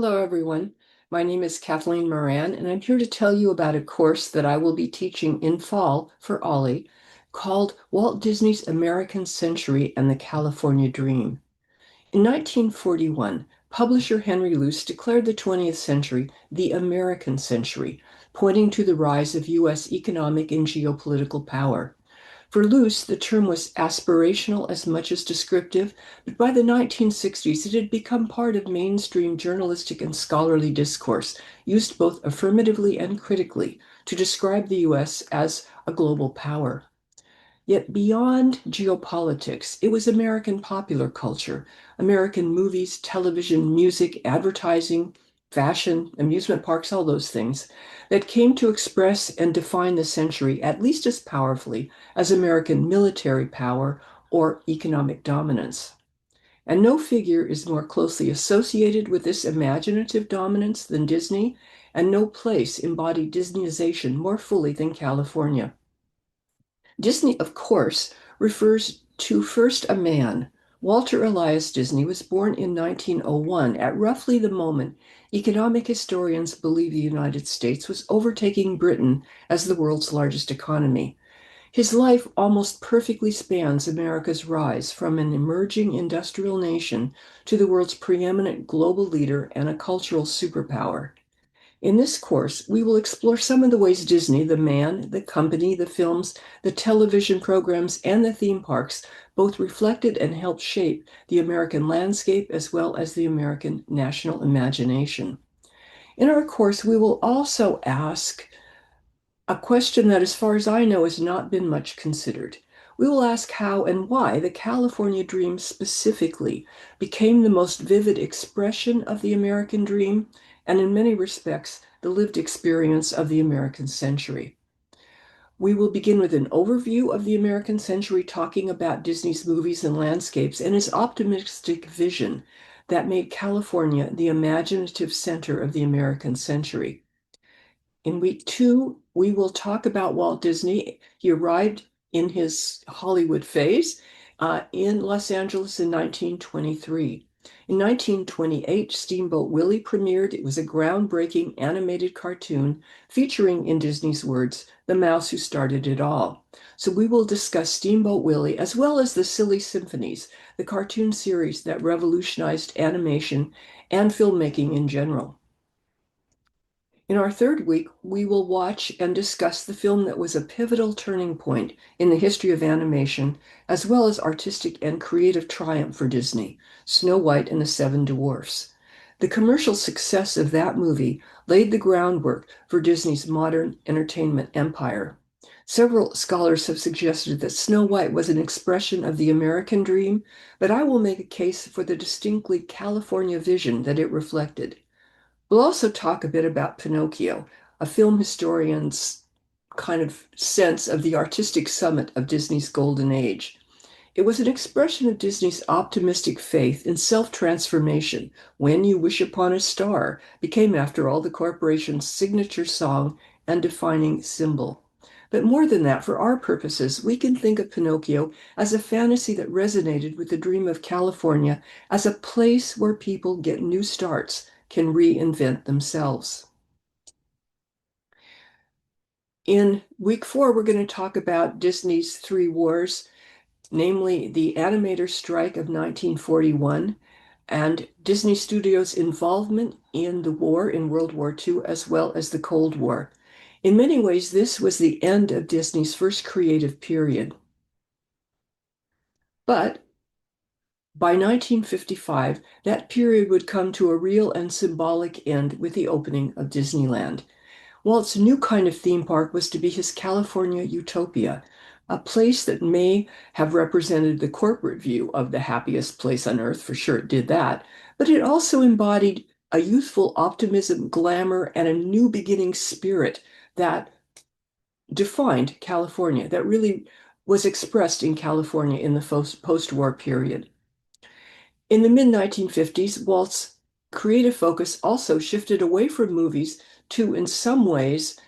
Hello, everyone. My name is Kathleen Moran, and I'm here to tell you about a course that I will be teaching in fall for Ollie called Walt Disney's American Century and the California Dream. In 1941, publisher Henry Luce declared the 20th century the American century, pointing to the rise of U.S. economic and geopolitical power. For Luce, the term was aspirational as much as descriptive, but by the 1960s it had become part of mainstream journalistic and scholarly discourse, used both affirmatively and critically to describe the U.S. as a global power. Yet beyond geopolitics, it was American popular culture, American movies, television, music, advertising, fashion, amusement parks, all those things, that came to express and define the century at least as powerfully as American military power or economic dominance. And no figure is more closely associated with this imaginative dominance than Disney, and no place embodied Disneyization more fully than California. Disney, of course, refers to first a man. Walter Elias Disney was born in 1901 at roughly the moment economic historians believe the United States was overtaking Britain as the world's largest economy. His life almost perfectly spans America's rise from an emerging industrial nation to the world's preeminent global leader and a cultural superpower. In this course, we will explore some of the ways Disney, the man, the company, the films, the television programs, and the theme parks both reflected and helped shape the American landscape as well as the American national imagination. In our course, we will also ask a question that, as far as I know, has not been much considered. We will ask how and why the California dream specifically became the most vivid expression of the American dream, and in many respects, the lived experience of the American century. We will begin with an overview of the American century, talking about Disney's movies and landscapes and his optimistic vision that made California the imaginative center of the American century. In week two, we will talk about Walt Disney. He arrived in his Hollywood phase in Los Angeles in 1923. In 1928, Steamboat Willie premiered. It was a groundbreaking animated cartoon featuring, in Disney's words, the mouse who started it all. So we will discuss Steamboat Willie as well as the Silly Symphonies, the cartoon series that revolutionized animation and filmmaking in general. In our third week, we will watch and discuss the film that was a pivotal turning point in the history of animation, as well as artistic and creative triumph for Disney, Snow White and the Seven Dwarfs. The commercial success of that movie laid the groundwork for Disney's modern entertainment empire. Several scholars have suggested that Snow White was an expression of the American dream, but I will make a case for the distinctly California vision that it reflected. We'll also talk a bit about Pinocchio, a film historian's kind of sense of the artistic summit of Disney's golden age. It was an expression of Disney's optimistic faith in self-transformation. When You Wish Upon a Star became, after all, the corporation's signature song and defining symbol. But more than that, for our purposes, we can think of Pinocchio as a fantasy that resonated with the dream of California as a place where people get new starts, can reinvent themselves. In week four, we're going to talk about Disney's three wars, namely the animator strike of 1941 and Disney Studios' involvement in the war in World War II, as well as the Cold War. In many ways, this was the end of Disney's first creative period. But by 1955, that period would come to a real and symbolic end with the opening of Disneyland. Walt's new kind of theme park was to be his California utopia, a place that may have represented the corporate view of the happiest place on earth, for sure it did that, but it also embodied a youthful optimism, glamour, and a new beginning spirit that defined California, that really was expressed in California in the post-war period. In the mid-1950s, Walt's creative focus also shifted away from movies to, in some ways,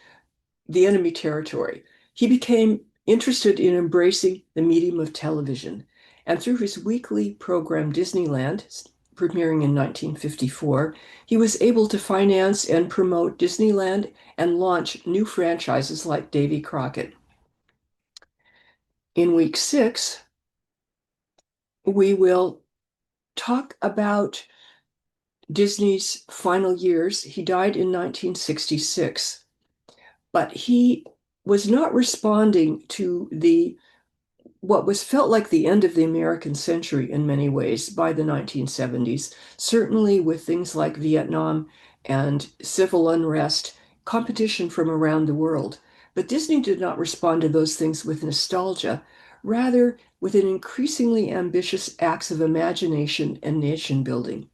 the enemy territory. He became interested in embracing the medium of television, and through his weekly program Disneyland, premiering in 1954, he was able to finance and promote Disneyland and launch new franchises like Davy Crockett. In week 6, we will talk about Disney's final years. He died in 1966, but he was not responding to the what was felt like the end of the American century in many ways by the 1970s, certainly with things like Vietnam and civil unrest, competition from around the world. But Disney did not respond to those things with nostalgia, rather with an increasingly ambitious acts of imagination and nation building.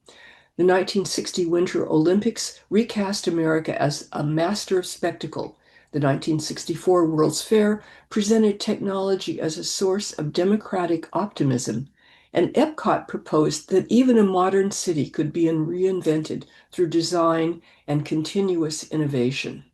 The 1960 Winter Olympics recast America as a master of spectacle. The 1964 World's Fair presented technology as a source of democratic optimism. And Epcot proposed that even a modern city could be reinvented through design and continuous innovation.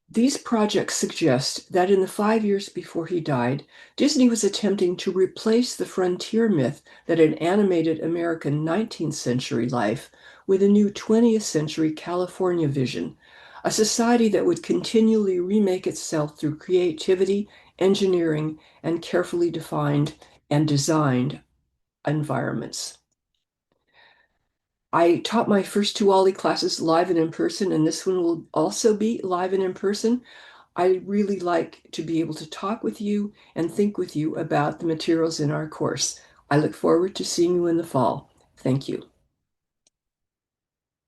These projects suggest that in the 5 years before he died, Disney was attempting to replace the frontier myth that had animated American 19th century life with a new 20th century California vision, a society that would continually remake itself through creativity, engineering, and carefully defined and designed environments. I taught my first two Ollie classes live and in person, and this one will also be live and in person. I really like to be able to talk with you and think with you about the materials in our course. I look forward to seeing you in the fall. Thank you.